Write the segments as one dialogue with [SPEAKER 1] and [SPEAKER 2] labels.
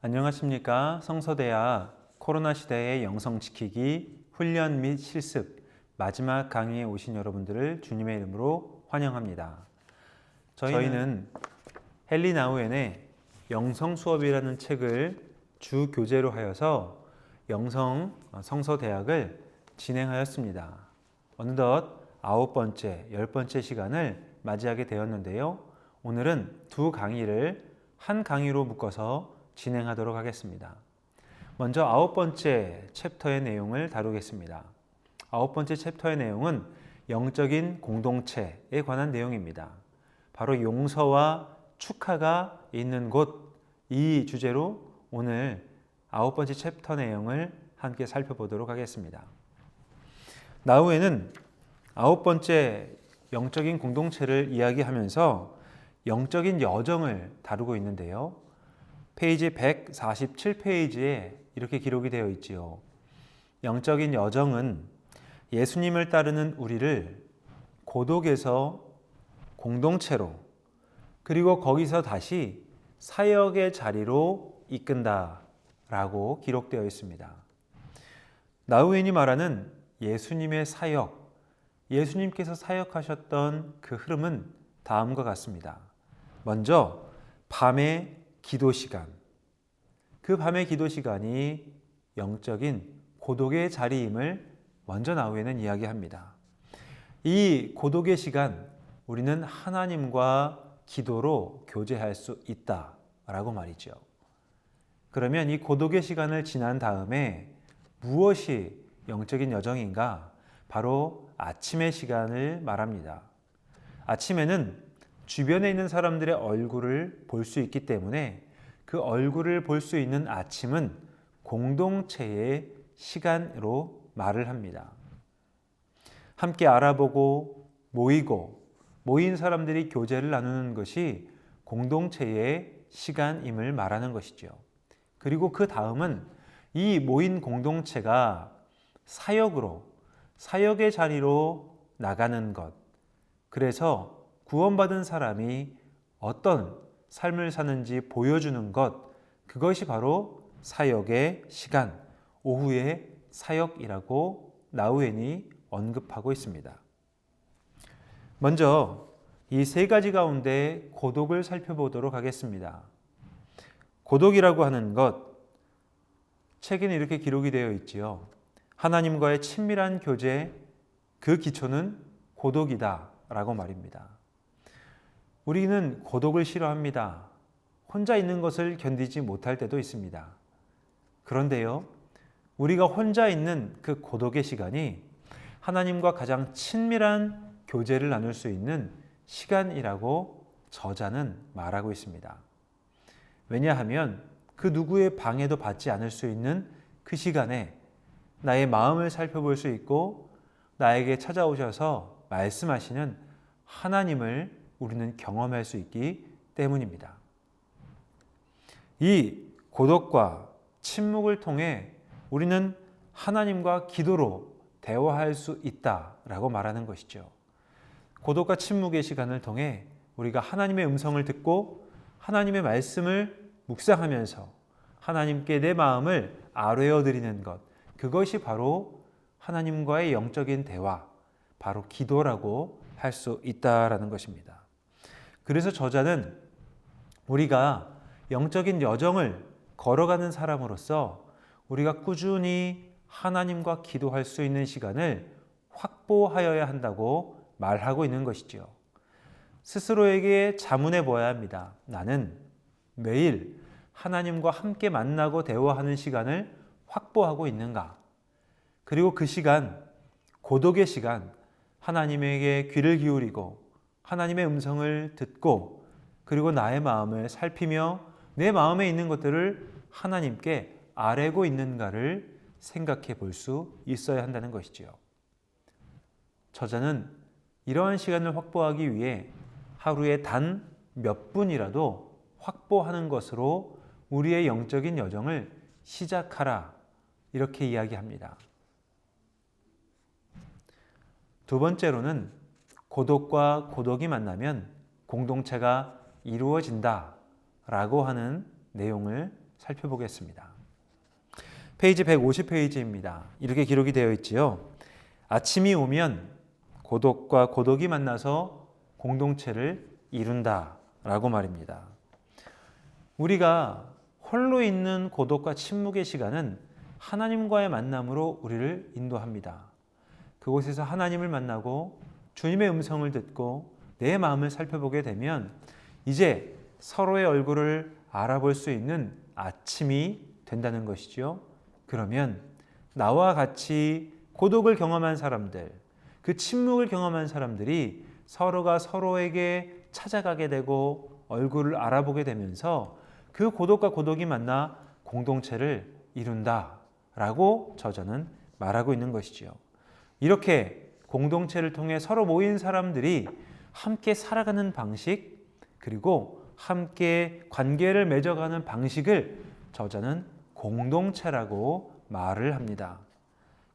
[SPEAKER 1] 안녕하십니까. 성서대학 코로나 시대의 영성 지키기 훈련 및 실습 마지막 강의에 오신 여러분들을 주님의 이름으로 환영합니다. 저희는 헨리 나우엔의 영성 수업이라는 책을 주 교재로 하여서 영성 성서대학을 진행하였습니다. 어느덧 9번째, 10번째 시간을 맞이하게 되었는데요. 오늘은 두 강의를 한 강의로 묶어서 진행하도록 하겠습니다. 먼저 9번째 챕터의 내용을 다루겠습니다. 9번째 챕터의 내용은 영적인 공동체에 관한 내용입니다. 바로 용서와 축하가 있는 곳, 이 주제로 오늘 9번째 챕터 내용을 함께 살펴보도록 하겠습니다. 나우엔은 9번째 영적인 공동체를 이야기하면서 영적인 여정을 다루고 있는데요. 페이지 147페이지에 이렇게 기록이 되어 있지요. 영적인 여정은 예수님을 따르는 우리를 고독에서 공동체로, 그리고 거기서 다시 사역의 자리로 이끈다 라고 기록되어 있습니다. 나우엔이 말하는 예수님의 사역, 예수님께서 사역하셨던 그 흐름은 다음과 같습니다. 먼저 밤의 기도 시간, 그 밤의 기도 시간이 영적인 고독의 자리임을 먼저 나우엔은 이야기합니다. 이 고독의 시간, 우리는 하나님과 기도로 교제할 수 있다라고 말이죠. 그러면 이 고독의 시간을 지난 다음에 무엇이 영적인 여정인가? 바로 아침의 시간을 말합니다. 아침에는 주변에 있는 사람들의 얼굴을 볼 수 있기 때문에 그 얼굴을 볼 수 있는 아침은 공동체의 시간으로 말을 합니다. 함께 알아보고 모인 사람들이 교제를 나누는 것이 공동체의 시간임을 말하는 것이죠. 그리고 그 다음은 이 모인 공동체가 사역의 자리로 나가는 것, 그래서 구원받은 사람이 어떤 삶을 사는지 보여주는 것, 그것이 바로 사역의 시간, 오후의 사역이라고 나우엔이 언급하고 있습니다. 먼저 이 세 가지 가운데 고독을 살펴보도록 하겠습니다. 고독이라고 하는 것, 책에는 이렇게 기록이 되어 있지요. 하나님과의 친밀한 교제, 그 기초는 고독이다 라고 말입니다. 우리는 고독을 싫어합니다. 혼자 있는 것을 견디지 못할 때도 있습니다. 그런데요, 우리가 혼자 있는 그 고독의 시간이 하나님과 가장 친밀한 교제를 나눌 수 있는 시간이라고 저자는 말하고 있습니다. 왜냐하면 그 누구의 방해도 받지 않을 수 있는 그 시간에 나의 마음을 살펴볼 수 있고 나에게 찾아오셔서 말씀하시는 하나님을 우리는 경험할 수 있기 때문입니다. 이 고독과 침묵을 통해 우리는 하나님과 기도로 대화할 수 있다라고 말하는 것이죠. 고독과 침묵의 시간을 통해 우리가 하나님의 음성을 듣고 하나님의 말씀을 묵상하면서 하나님께 내 마음을 아뢰어 드리는 것, 그것이 바로 하나님과의 영적인 대화, 바로 기도라고 할 수 있다라는 것입니다. 그래서 저자는 우리가 영적인 여정을 걸어가는 사람으로서 우리가 꾸준히 하나님과 기도할 수 있는 시간을 확보하여야 한다고 말하고 있는 것이죠. 스스로에게 자문해 보아야 합니다. 나는 매일 하나님과 함께 만나고 대화하는 시간을 확보하고 있는가? 그리고 그 시간, 고독의 시간, 하나님에게 귀를 기울이고 하나님의 음성을 듣고 그리고 나의 마음을 살피며 내 마음에 있는 것들을 하나님께 아뢰고 있는가를 생각해 볼 수 있어야 한다는 것이지요. 저자는 이러한 시간을 확보하기 위해 하루에 단 몇 분이라도 확보하는 것으로 우리의 영적인 여정을 시작하라, 이렇게 이야기합니다. 두 번째로는 고독과 고독이 만나면 공동체가 이루어진다 라고 하는 내용을 살펴보겠습니다. 페이지 150페이지입니다. 이렇게 기록이 되어 있지요. 아침이 오면 고독과 고독이 만나서 공동체를 이룬다 라고 말입니다. 우리가 홀로 있는 고독과 침묵의 시간은 하나님과의 만남으로 우리를 인도합니다. 그곳에서 하나님을 만나고 주님의 음성을 듣고 내 마음을 살펴보게 되면 이제 서로의 얼굴을 알아볼 수 있는 아침이 된다는 것이죠. 그러면 나와 같이 고독을 경험한 사람들, 그 침묵을 경험한 사람들이 서로가 서로에게 찾아가게 되고 얼굴을 알아보게 되면서 그 고독과 고독이 만나 공동체를 이룬다라고 저자는 말하고 있는 것이지요. 이렇게 공동체를 통해 서로 모인 사람들이 함께 살아가는 방식, 그리고 함께 관계를 맺어가는 방식을 저자는 공동체라고 말을 합니다.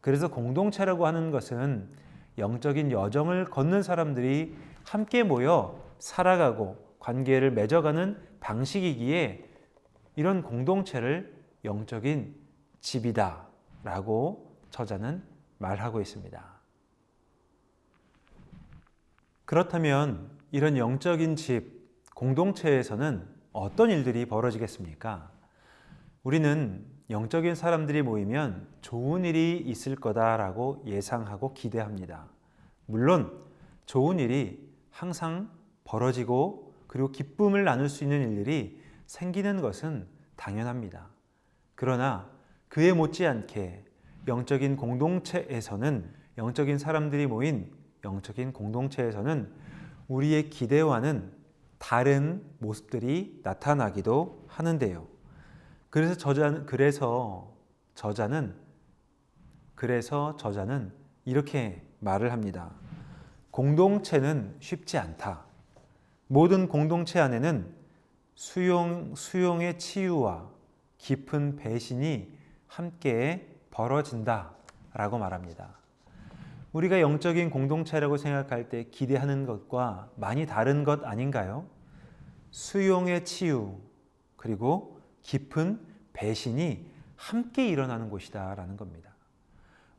[SPEAKER 1] 그래서 공동체라고 하는 것은 영적인 여정을 걷는 사람들이 함께 모여 살아가고 관계를 맺어가는 방식이기에 이런 공동체를 영적인 집이다 라고 저자는 말하고 있습니다. 그렇다면 이런 영적인 집, 공동체에서는 어떤 일들이 벌어지겠습니까? 우리는 영적인 사람들이 모이면 좋은 일이 있을 거다라고 예상하고 기대합니다. 물론 좋은 일이 항상 벌어지고 그리고 기쁨을 나눌 수 있는 일들이 생기는 것은 당연합니다. 그러나 그에 못지않게 영적인 공동체에서는, 영적인 사람들이 모인 영적인 공동체에서는 우리의 기대와는 다른 모습들이 나타나기도 하는데요. 그래서 저자는 이렇게 말을 합니다. 공동체는 쉽지 않다. 모든 공동체 안에는 수용의 치유와 깊은 배신이 함께 벌어진다 라고 말합니다. 우리가 영적인 공동체라고 생각할 때 기대하는 것과 많이 다른 것 아닌가요? 수용의 치유 그리고 깊은 배신이 함께 일어나는 곳이다 라는 겁니다.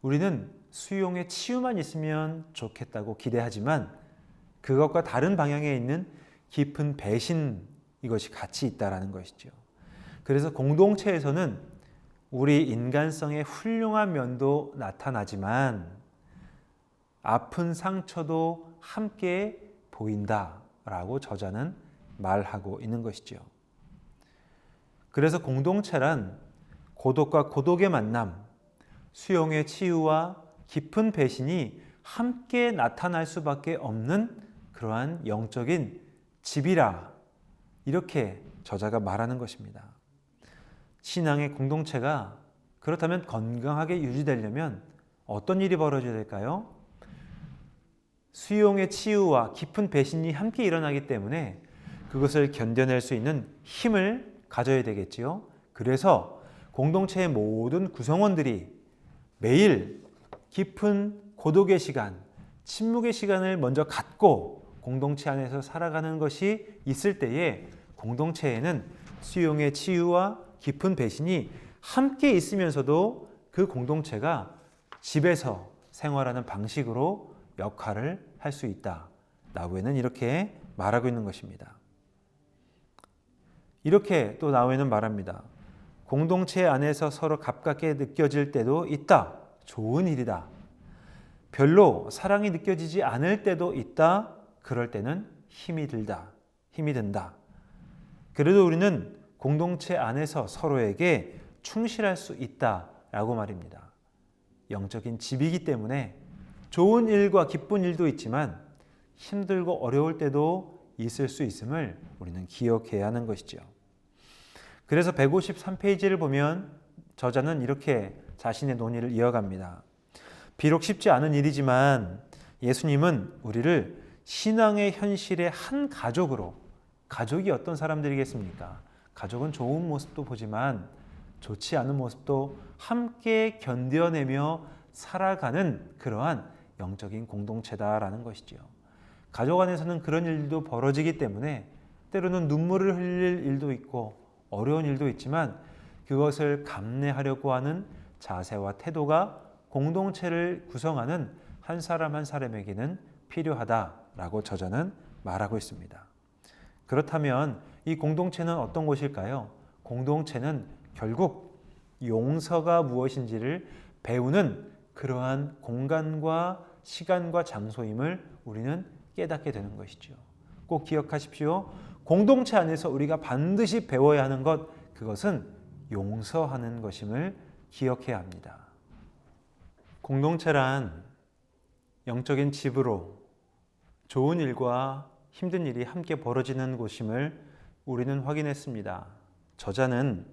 [SPEAKER 1] 우리는 수용의 치유만 있으면 좋겠다고 기대하지만 그것과 다른 방향에 있는 깊은 배신, 이것이 같이 있다라는 것이죠. 그래서 공동체에서는 우리 인간성의 훌륭한 면도 나타나지만 아픈 상처도 함께 보인다라고 저자는 말하고 있는 것이죠. 그래서 공동체란 고독과 고독의 만남, 수용의 치유와 깊은 배신이 함께 나타날 수밖에 없는 그러한 영적인 집이라, 이렇게 저자가 말하는 것입니다. 신앙의 공동체가 그렇다면 건강하게 유지되려면 어떤 일이 벌어져야 될까요? 수용의 치유와 깊은 배신이 함께 일어나기 때문에 그것을 견뎌낼 수 있는 힘을 가져야 되겠지요. 그래서 공동체의 모든 구성원들이 매일 깊은 고독의 시간, 침묵의 시간을 먼저 갖고 공동체 안에서 살아가는 것이 있을 때에 공동체에는 수용의 치유와 깊은 배신이 함께 있으면서도 그 공동체가 집에서 생활하는 방식으로 역할을 할 수 있다. 나우에는 이렇게 말하고 있는 것입니다. 이렇게 또 나우에는 말합니다. 공동체 안에서 서로 가깝게 느껴질 때도 있다. 좋은 일이다. 별로 사랑이 느껴지지 않을 때도 있다. 그럴 때는 힘이 든다. 그래도 우리는 공동체 안에서 서로에게 충실할 수 있다라고 말입니다. 영적인 집이기 때문에 좋은 일과 기쁜 일도 있지만 힘들고 어려울 때도 있을 수 있음을 우리는 기억해야 하는 것이죠. 그래서 153페이지를 보면 저자는 이렇게 자신의 논의를 이어갑니다. 비록 쉽지 않은 일이지만 예수님은 우리를 신앙의 현실의 한 가족으로, 가족이 어떤 사람들이겠습니까? 가족은 좋은 모습도 보지만 좋지 않은 모습도 함께 견뎌내며 살아가는 그러한 영적인 공동체다라는 것이지요. 가족 안에서는 그런 일도 벌어지기 때문에 때로는 눈물을 흘릴 일도 있고 어려운 일도 있지만 그것을 감내하려고 하는 자세와 태도가 공동체를 구성하는 한 사람 한 사람에게는 필요하다라고 저자는 말하고 있습니다. 그렇다면 이 공동체는 어떤 곳일까요? 공동체는 결국 용서가 무엇인지를 배우는 그러한 공간과 시간과 장소임을 우리는 깨닫게 되는 것이죠. 꼭 기억하십시오. 공동체 안에서 우리가 반드시 배워야 하는 것, 그것은 용서하는 것임을 기억해야 합니다. 공동체란 영적인 집으로 좋은 일과 힘든 일이 함께 벌어지는 곳임을 우리는 확인했습니다. 저자는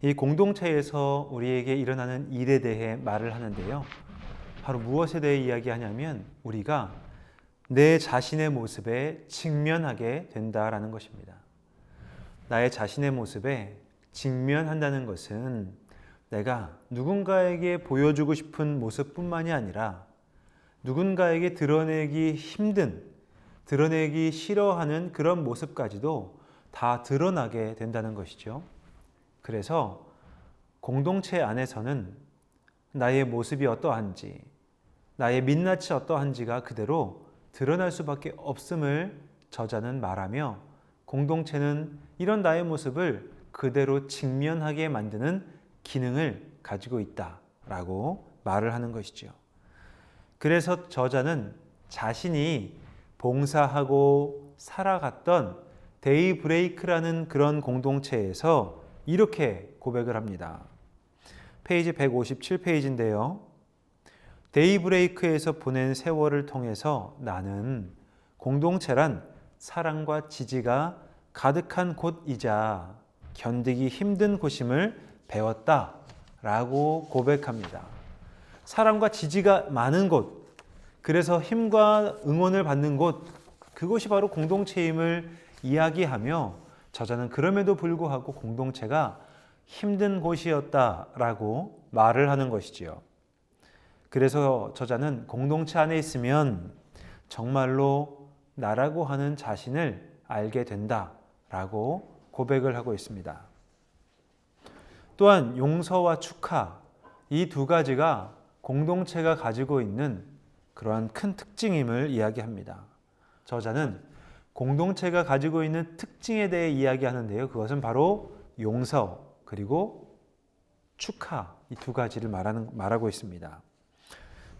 [SPEAKER 1] 이 공동체에서 우리에게 일어나는 일에 대해 말을 하는데요. 바로 무엇에 대해 이야기하냐면 우리가 내 자신의 모습에 직면하게 된다라는 것입니다. 나의 자신의 모습에 직면한다는 것은 내가 누군가에게 보여주고 싶은 모습뿐만이 아니라 누군가에게 드러내기 힘든, 드러내기 싫어하는 그런 모습까지도 다 드러나게 된다는 것이죠. 그래서 공동체 안에서는 나의 모습이 어떠한지, 나의 민낯이 어떠한지가 그대로 드러날 수밖에 없음을 저자는 말하며 공동체는 이런 나의 모습을 그대로 직면하게 만드는 기능을 가지고 있다라고 말을 하는 것이죠. 그래서 저자는 자신이 봉사하고 살아갔던 데이브레이크라는 그런 공동체에서 이렇게 고백을 합니다. 페이지 157페이지인데요. 데이브레이크에서 보낸 세월을 통해서 나는 공동체란 사랑과 지지가 가득한 곳이자 견디기 힘든 곳임을 배웠다라고 고백합니다. 사랑과 지지가 많은 곳, 그래서 힘과 응원을 받는 곳, 그것이 바로 공동체임을 이야기하며 저자는 그럼에도 불구하고 공동체가 힘든 곳이었다라고 말을 하는 것이지요. 그래서 저자는 공동체 안에 있으면 정말로 나라고 하는 자신을 알게 된다라고 고백을 하고 있습니다. 또한 용서와 축하, 이 두 가지가 공동체가 가지고 있는 그러한 큰 특징임을 이야기합니다. 저자는 공동체가 가지고 있는 특징에 대해 이야기하는데요. 그것은 바로 용서 그리고 축하, 이 두 가지를 말하고 있습니다.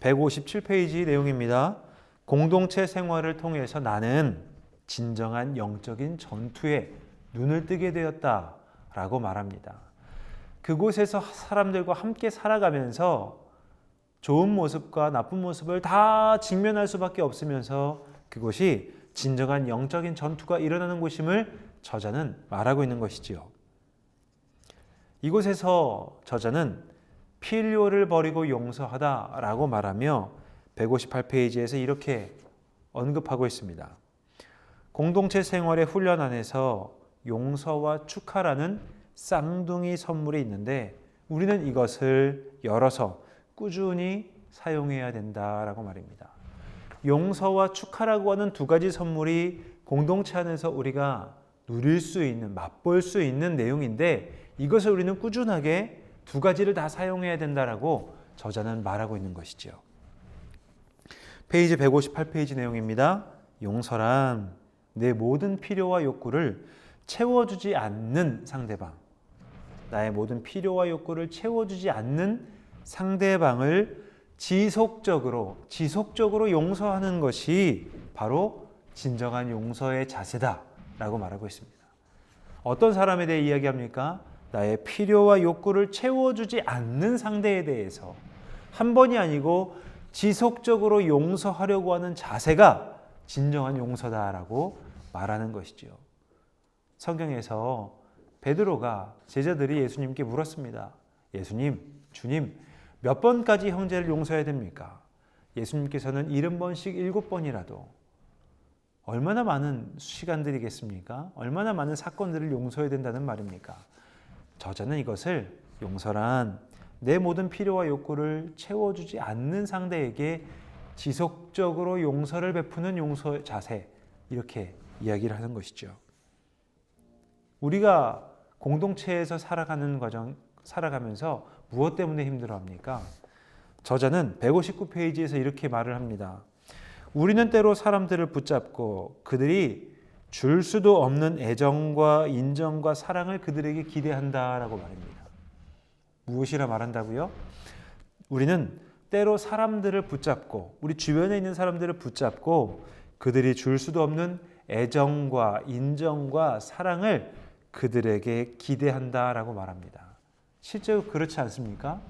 [SPEAKER 1] 157페이지 내용입니다. 공동체 생활을 통해서 나는 진정한 영적인 전투에 눈을 뜨게 되었다라고 말합니다. 그곳에서 사람들과 함께 살아가면서 좋은 모습과 나쁜 모습을 다 직면할 수밖에 없으면서 그곳이 진정한 영적인 전투가 일어나는 곳임을 저자는 말하고 있는 것이지요. 이곳에서 저자는 필요를 버리고 용서하다라고 말하며 158페이지에서 이렇게 언급하고 있습니다. 공동체 생활의 훈련 안에서 용서와 축하라는 쌍둥이 선물이 있는데 우리는 이것을 열어서 꾸준히 사용해야 된다라고 말입니다. 용서와 축하라고 하는 두 가지 선물이 공동체 안에서 우리가 누릴 수 있는, 맛볼 수 있는 내용인데 이것을 우리는 꾸준하게 두 가지를 다 사용해야 된다라고 저자는 말하고 있는 것이죠. 페이지 158페이지 내용입니다. 용서란 내 모든 필요와 욕구를 채워주지 않는 상대방, 나의 모든 필요와 욕구를 채워주지 않는 상대방을 지속적으로 용서하는 것이 바로 진정한 용서의 자세다라고 말하고 있습니다. 어떤 사람에 대해 이야기합니까? 나의 필요와 욕구를 채워주지 않는 상대에 대해서 한 번이 아니고 지속적으로 용서하려고 하는 자세가 진정한 용서다라고 말하는 것이죠. 성경에서 베드로가 제자들이 예수님께 물었습니다. 예수님, 주님, 몇 번까지 형제를 용서해야 됩니까? 예수님께서는 70번씩 7번이라도 얼마나 많은 시간들이겠습니까? 얼마나 많은 사건들을 용서해야 된다는 말입니까? 저자는 이것을 용서란 내 모든 필요와 욕구를 채워주지 않는 상대에게 지속적으로 용서를 베푸는 용서의 자세, 이렇게 이야기를 하는 것이죠. 우리가 공동체에서 살아가면서 무엇 때문에 힘들어합니까? 저자는 159페이지에서 이렇게 말을 합니다. 우리는 때로 사람들을 붙잡고 그들이 줄 수도 없는 애정과 인정과 사랑을 그들에게 기대한다라고 말합니다. 무엇이라 말한다고요? 우리는 때로 사람들을 붙잡고 우리 주변에 있는 사람들을 붙잡고 그들이 줄 수도 없는 애정과 인정과 사랑을 그들에게 기대한다라고 말합니다. 실제로 그렇지 않습니까?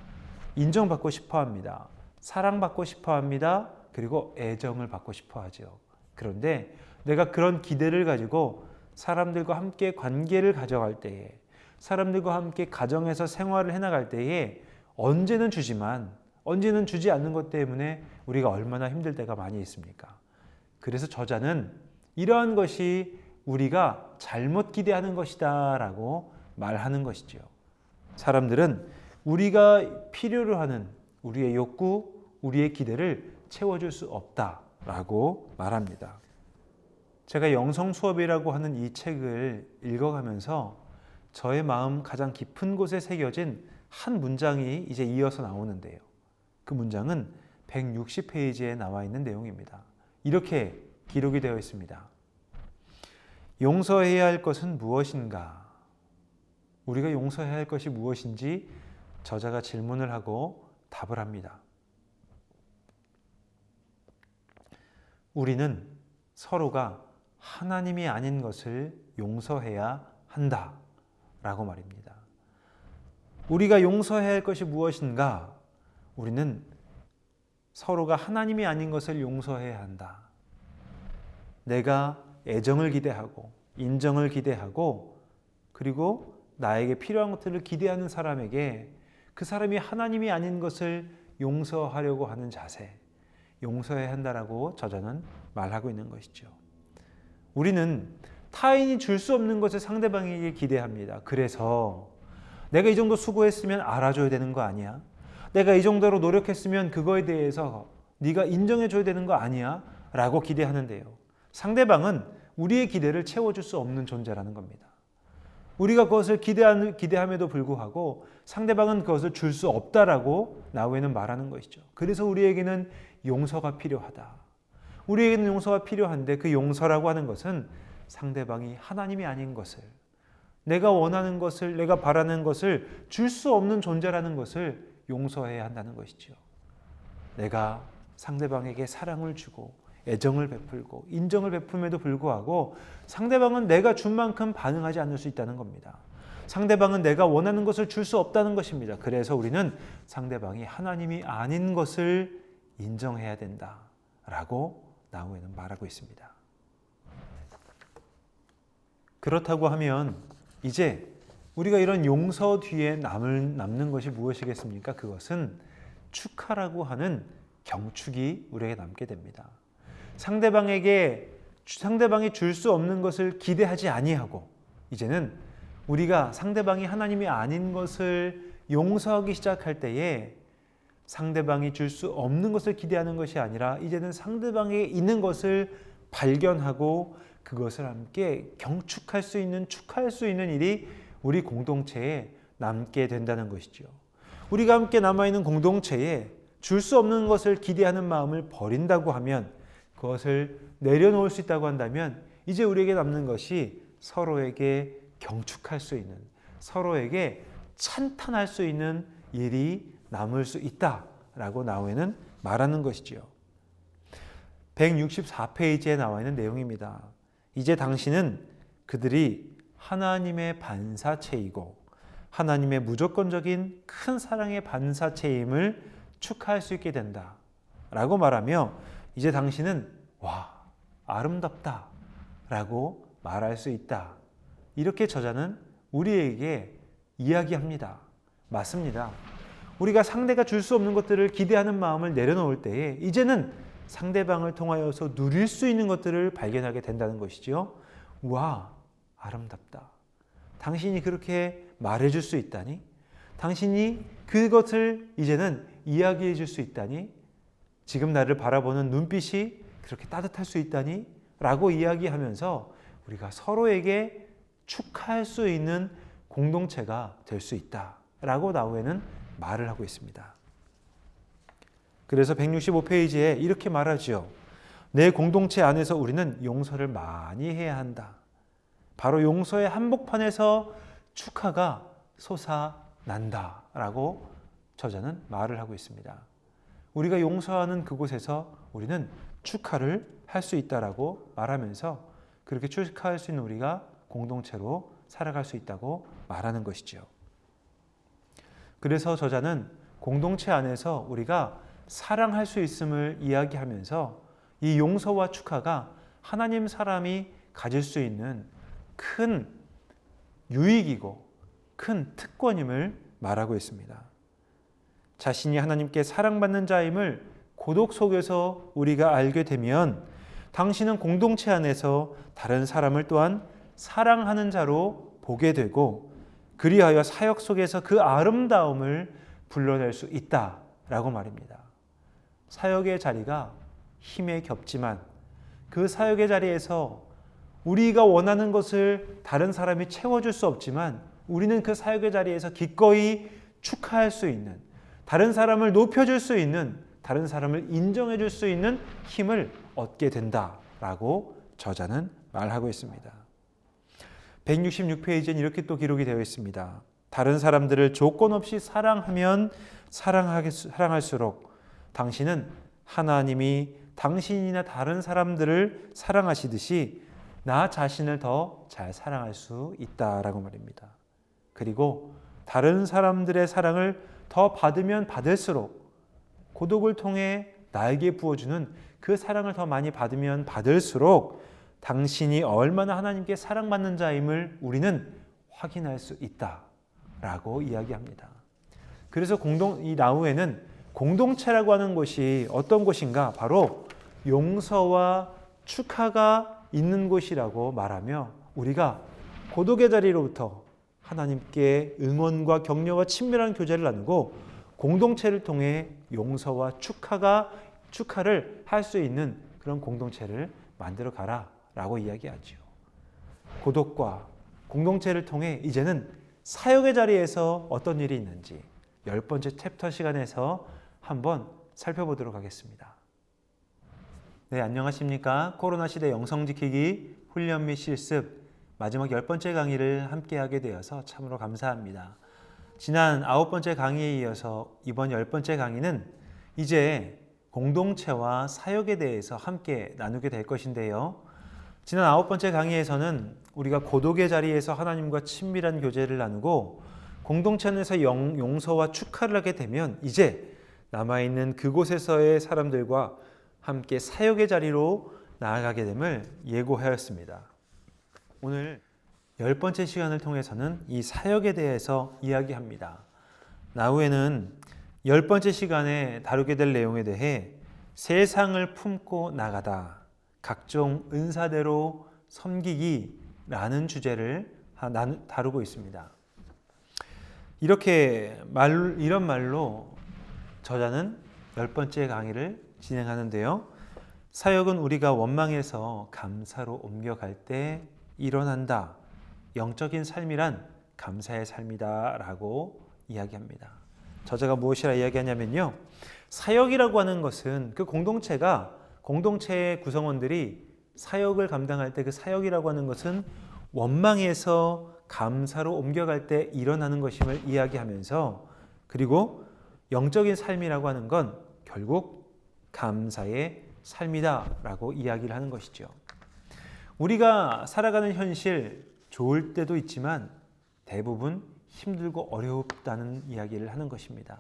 [SPEAKER 1] 인정받고 싶어 합니다. 사랑받고 싶어 합니다. 그리고 애정을 받고 싶어 하죠. 그런데 내가 그런 기대를 가지고 사람들과 함께 관계를 가져갈 때에, 사람들과 함께 가정에서 생활을 해나갈 때에 언제는 주지만 언제는 주지 않는 것 때문에 우리가 얼마나 힘들 때가 많이 있습니까? 그래서 저자는 이러한 것이 우리가 잘못 기대하는 것이다 라고 말하는 것이죠. 사람들은 우리가 필요로 하는 우리의 욕구, 우리의 기대를 채워줄 수 없다라고 말합니다. 제가 영성 수업이라고 하는 이 책을 읽어가면서 저의 마음 가장 깊은 곳에 새겨진 한 문장이 이제 이어서 나오는데요. 그 문장은 160페이지에 나와 있는 내용입니다. 이렇게 기록이 되어 있습니다. 용서해야 할 것은 무엇인가? 우리가 용서해야 할 것이 무엇인지 저자가 질문을 하고 답을 합니다. 우리는 서로가 하나님이 아닌 것을 용서해야 한다 라고 말입니다. 우리가 용서해야 할 것이 무엇인가? 우리는 서로가 하나님이 아닌 것을 용서해야 한다. 내가 애정을 기대하고 인정을 기대하고 그리고 나에게 필요한 것들을 기대하는 사람에게 그 사람이 하나님이 아닌 것을 용서하려고 하는 자세, 용서해야 한다라고 저자는 말하고 있는 것이죠. 우리는 타인이 줄 수 없는 것을 상대방에게 기대합니다. 그래서 내가 이 정도 수고했으면 알아줘야 되는 거 아니야? 내가 이 정도로 노력했으면 그거에 대해서 네가 인정해줘야 되는 거 아니야? 라고 기대하는데요. 상대방은 우리의 기대를 채워줄 수 없는 존재라는 겁니다. 우리가 그것을 기대함에도 불구하고 상대방은 그것을 줄 수 없다라고 나후에는 말하는 것이죠. 그래서 우리에게는 용서가 필요하다. 우리에게는 용서가 필요한데 그 용서라고 하는 것은 상대방이 하나님이 아닌 것을, 내가 원하는 것을, 내가 바라는 것을 줄 수 없는 존재라는 것을 용서해야 한다는 것이죠. 내가 상대방에게 사랑을 주고 애정을 베풀고 인정을 베풀음에도 불구하고 상대방은 내가 준 만큼 반응하지 않을 수 있다는 겁니다. 상대방은 내가 원하는 것을 줄 수 없다는 것입니다. 그래서 우리는 상대방이 하나님이 아닌 것을 인정해야 된다라고 나후에는 말하고 있습니다. 그렇다고 하면 이제 우리가 이런 용서 뒤에 남는 것이 무엇이겠습니까? 그것은 축하라고 하는 경축이 우리에게 남게 됩니다. 상대방이 줄 수 없는 것을 기대하지 아니하고 이제는 우리가 상대방이 하나님이 아닌 것을 용서하기 시작할 때에 상대방이 줄 수 없는 것을 기대하는 것이 아니라 이제는 상대방에게 있는 것을 발견하고 그것을 함께 경축할 수 있는, 축하할 수 있는 일이 우리 공동체에 남게 된다는 것이죠. 우리가 함께 남아있는 공동체에 줄 수 없는 것을 기대하는 마음을 버린다고 하면, 그것을 내려놓을 수 있다고 한다면 이제 우리에게 남는 것이 서로에게 경축할 수 있는, 서로에게 찬탄할 수 있는 일이 남을 수 있다라고 나후에는 말하는 것이지요. 164페이지에 나와 있는 내용입니다. 이제 당신은 그들이 하나님의 반사체이고 하나님의 무조건적인 큰 사랑의 반사체임을 축하할 수 있게 된다 라고 말하며, 이제 당신은 와, 아름답다 라고 말할 수 있다, 이렇게 저자는 우리에게 이야기합니다. 맞습니다. 우리가 상대가 줄 수 없는 것들을 기대하는 마음을 내려놓을 때에 이제는 상대방을 통하여서 누릴 수 있는 것들을 발견하게 된다는 것이죠. 와, 아름답다. 당신이 그렇게 말해줄 수 있다니? 당신이 그것을 이제는 이야기해 줄 수 있다니? 지금 나를 바라보는 눈빛이 그렇게 따뜻할 수 있다니? 라고 이야기하면서 우리가 서로에게 축하할 수 있는 공동체가 될 수 있다라고 나우에는 말을 하고 있습니다. 그래서 165페이지에 이렇게 말하죠. 내 공동체 안에서 우리는 용서를 많이 해야 한다. 바로 용서의 한복판에서 축하가 솟아난다 라고 저자는 말을 하고 있습니다. 우리가 용서하는 그곳에서 우리는 축하를 할 수 있다라고 말하면서 그렇게 축하할 수 있는 우리가 공동체로 살아갈 수 있다고 말하는 것이죠. 그래서 저자는 공동체 안에서 우리가 사랑할 수 있음을 이야기하면서 이 용서와 축하가 하나님 사람이 가질 수 있는 큰 유익이고 큰 특권임을 말하고 있습니다. 자신이 하나님께 사랑받는 자임을 고독 속에서 우리가 알게 되면 당신은 공동체 안에서 다른 사람을 또한 사랑하는 자로 보게 되고 그리하여 사역 속에서 그 아름다움을 불러낼 수 있다라고 말입니다. 사역의 자리가 힘에 겹지만 그 사역의 자리에서 우리가 원하는 것을 다른 사람이 채워줄 수 없지만 우리는 그 사역의 자리에서 기꺼이 축하할 수 있는, 다른 사람을 높여줄 수 있는, 다른 사람을 인정해줄 수 있는 힘을 얻게 된다라고 저자는 말하고 있습니다. 166페이지엔 이렇게 또 기록이 되어 있습니다. 다른 사람들을 조건 없이 사랑하면 사랑할수록 당신은 하나님이 당신이나 다른 사람들을 사랑하시듯이 나 자신을 더 잘 사랑할 수 있다라고 말입니다. 그리고 다른 사람들의 사랑을 더 받으면 받을수록 고독을 통해 나에게 부어주는 그 사랑을 더 많이 받으면 받을수록 당신이 얼마나 하나님께 사랑받는 자임을 우리는 확인할 수 있다라고 이야기합니다. 그래서 이 나우에는 공동체라고 하는 것이 어떤 곳인가? 바로 용서와 축하가 있는 곳이라고 말하며 우리가 고독의 자리로부터 하나님께 응원과 격려와 친밀한 교제를 나누고 공동체를 통해 용서와 축하를 할 수 있는 그런 공동체를 만들어 가라라고 이야기하죠. 고독과 공동체를 통해 이제는 사역의 자리에서 어떤 일이 있는지 10번째 챕터 시간에서 한번 살펴보도록 하겠습니다. 네, 안녕하십니까? 코로나 시대 영성 지키기 훈련 및 실습 마지막 10번째 강의를 함께하게 되어서 참으로 감사합니다. 지난 9번째 강의에 이어서 이번 10번째 강의는 이제 공동체와 사역에 대해서 함께 나누게 될 것인데요. 지난 9번째 강의에서는 우리가 고독의 자리에서 하나님과 친밀한 교제를 나누고 공동체 안에서 용서와 축하를 하게 되면 이제 남아있는 그곳에서의 사람들과 함께 사역의 자리로 나아가게 됨을 예고하였습니다. 오늘 10번째 시간을 통해서는 이 사역에 대해서 이야기합니다. 나후에는 10번째 시간에 다루게 될 내용에 대해 세상을 품고 나가다, 각종 은사대로 섬기기라는 주제를 다루고 있습니다. 이런 말로 저자는 10번째 강의를 진행하는데요. 사역은 우리가 원망에서 감사로 옮겨갈 때 일어난다. 영적인 삶이란 감사의 삶이다 라고 이야기합니다. 저자가 무엇이라 이야기하냐면요. 사역이라고 하는 것은 그 공동체의 구성원들이 사역을 감당할 때 그 사역이라고 하는 것은 원망에서 감사로 옮겨갈 때 일어나는 것임을 이야기하면서 그리고 영적인 삶이라고 하는 건 결국 감사의 삶이다 라고 이야기를 하는 것이죠. 우리가 살아가는 현실 좋을 때도 있지만 대부분 힘들고 어렵다는 이야기를 하는 것입니다.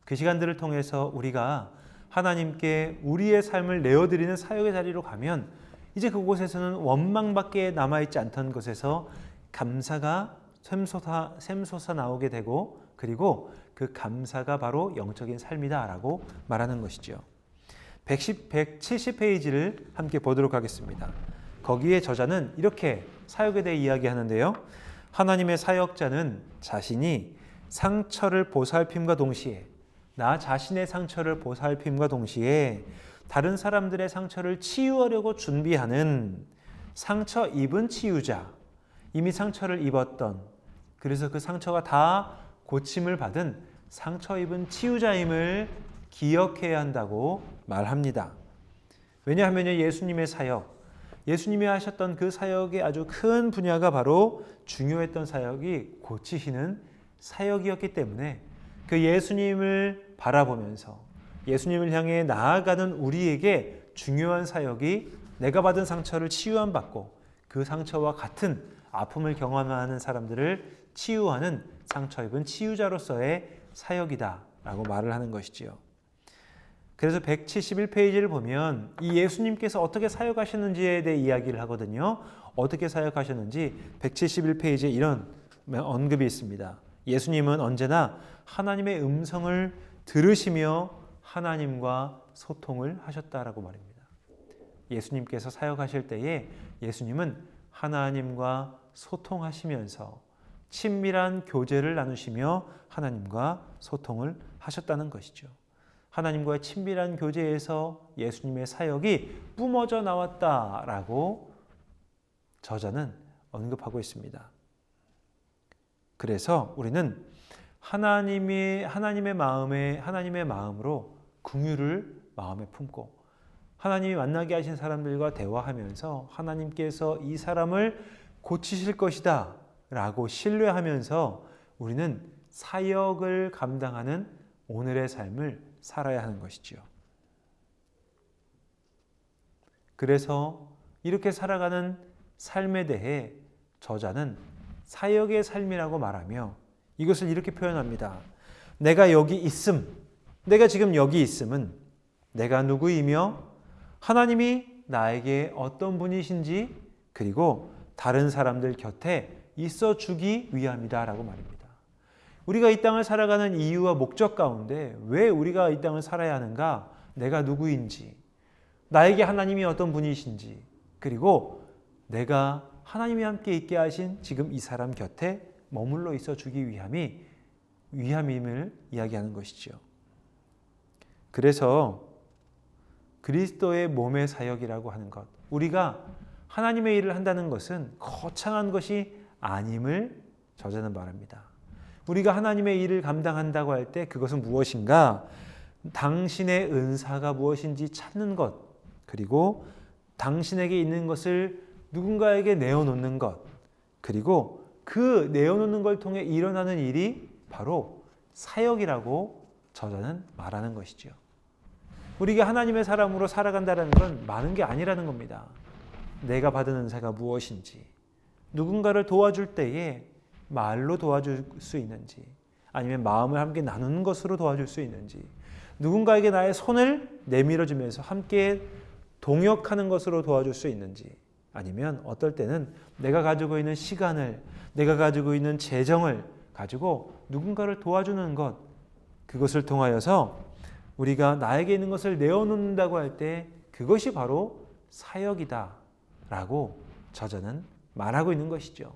[SPEAKER 1] 그 시간들을 통해서 우리가 하나님께 우리의 삶을 내어드리는 사역의 자리로 가면 이제 그곳에서는 원망밖에 남아있지 않던 것에서 감사가 샘솟아 나오게 되고 그리고 그 감사가 바로 영적인 삶이다라고 말하는 것이죠. 170페이지를 함께 보도록 하겠습니다. 거기에 저자는 이렇게 사역에 대해 이야기하는데요. 하나님의 사역자는 자신이 상처를 보살핌과 동시에 나 자신의 상처를 보살핌과 동시에 다른 사람들의 상처를 치유하려고 준비하는 상처 입은 치유자, 이미 상처를 입었던 그래서 그 상처가 다 고침을 받은 상처 입은 치유자임을 기억해야 한다고 말합니다. 왜냐하면 예수님의 사역, 예수님이 하셨던 그 사역의 아주 큰 분야가 바로 중요했던 사역이 고치시는 사역이었기 때문에 그 예수님을 바라보면서 예수님을 향해 나아가는 우리에게 중요한 사역이 내가 받은 상처를 치유함 받고 그 상처와 같은 아픔을 경험하는 사람들을 치유하는 상처 입은 치유자로서의 사역이다라고 말을 하는 것이지요. 그래서 171페이지를 보면 이 예수님께서 어떻게 사역하셨는지에 대해 이야기를 하거든요. 어떻게 사역하셨는지 171페이지에 이런 언급이 있습니다. 예수님은 언제나 하나님의 음성을 들으시며 하나님과 소통을 하셨다라고 말입니다. 예수님께서 사역하실 때에 예수님은 하나님과 소통하시면서 친밀한 교제를 나누시며 하나님과 소통을 하셨다는 것이죠. 하나님과의 친밀한 교제에서 예수님의 사역이 뿜어져 나왔다라고 저자는 언급하고 있습니다. 그래서 우리는 하나님의 마음으로 긍휼을 마음에 품고 하나님이 만나게 하신 사람들과 대화하면서 하나님께서 이 사람을 고치실 것이다 라고 신뢰하면서 우리는 사역을 감당하는 오늘의 삶을 살아야 하는 것이지요. 그래서 이렇게 살아가는 삶에 대해 저자는 사역의 삶이라고 말하며 이것을 이렇게 표현합니다. 내가 지금 여기 있음은 내가 누구이며 하나님이 나에게 어떤 분이신지 그리고 다른 사람들 곁에 있어 주기 위함이다 라고 말입니다. 우리가 이 땅을 살아가는 이유와 목적 가운데 왜 우리가 이 땅을 살아야 하는가? 내가 누구인지, 나에게 하나님이 어떤 분이신지, 그리고 내가 하나님이 함께 있게 하신 지금 이 사람 곁에 머물러 있어 주기 위함임을 이야기하는 것이죠. 그래서 그리스도의 몸의 사역이라고 하는 것, 우리가 하나님의 일을 한다는 것은 거창한 것이 아님을 저자는 말합니다. 우리가 하나님의 일을 감당한다고 할 때 그것은 무엇인가? 당신의 은사가 무엇인지 찾는 것, 그리고 당신에게 있는 것을 누군가에게 내어놓는 것, 그리고 그 내어놓는 걸 통해 일어나는 일이 바로 사역이라고 저자는 말하는 것이죠. 우리가 하나님의 사람으로 살아간다는 건 많은 게 아니라는 겁니다. 내가 받은 은사가 무엇인지, 누군가를 도와줄 때에 말로 도와줄 수 있는지, 아니면 마음을 함께 나누는 것으로 도와줄 수 있는지, 누군가에게 나의 손을 내밀어주면서 함께 동역하는 것으로 도와줄 수 있는지, 아니면 어떨 때는 내가 가지고 있는 시간을, 내가 가지고 있는 재정을 가지고 누군가를 도와주는 것, 그것을 통하여서 우리가 나에게 있는 것을 내어놓는다고 할 때 그것이 바로 사역이다 라고 저자는 말하고 있는 것이죠.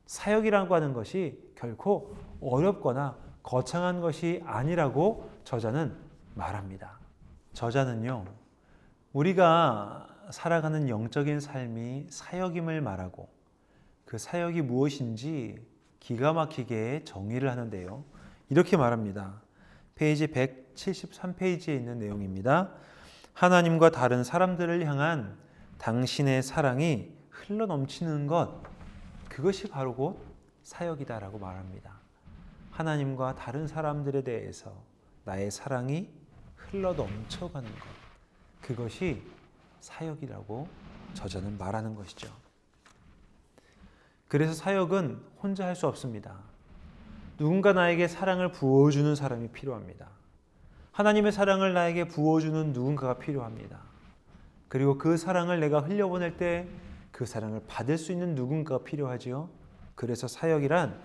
[SPEAKER 1] 사역이라고 하는 것이 결코 어렵거나 거창한 것이 아니라고 저자는 말합니다. 저자는요, 우리가 살아가는 영적인 삶이 사역임을 말하고 그 사역이 무엇인지 기가 막히게 정의를 하는데요. 이렇게 말합니다. 페이지 173페이지에 있는 내용입니다. 하나님과 다른 사람들을 향한 당신의 사랑이 흘러넘치는 것, 그것이 바로 곧 사역이다라고 말합니다. 하나님과 다른 사람들에 대해서 나의 사랑이 흘러넘쳐가는 것, 그것이 사역이라고 저자는 말하는 것이죠. 그래서 사역은 혼자 할 수 없습니다. 누군가 나에게 사랑을 부어주는 사람이 필요합니다. 하나님의 사랑을 나에게 부어주는 누군가가 필요합니다. 그리고 그 사랑을 내가 흘려보낼 때 그 사랑을 받을 수 있는 누군가가 필요하지요. 그래서 사역이란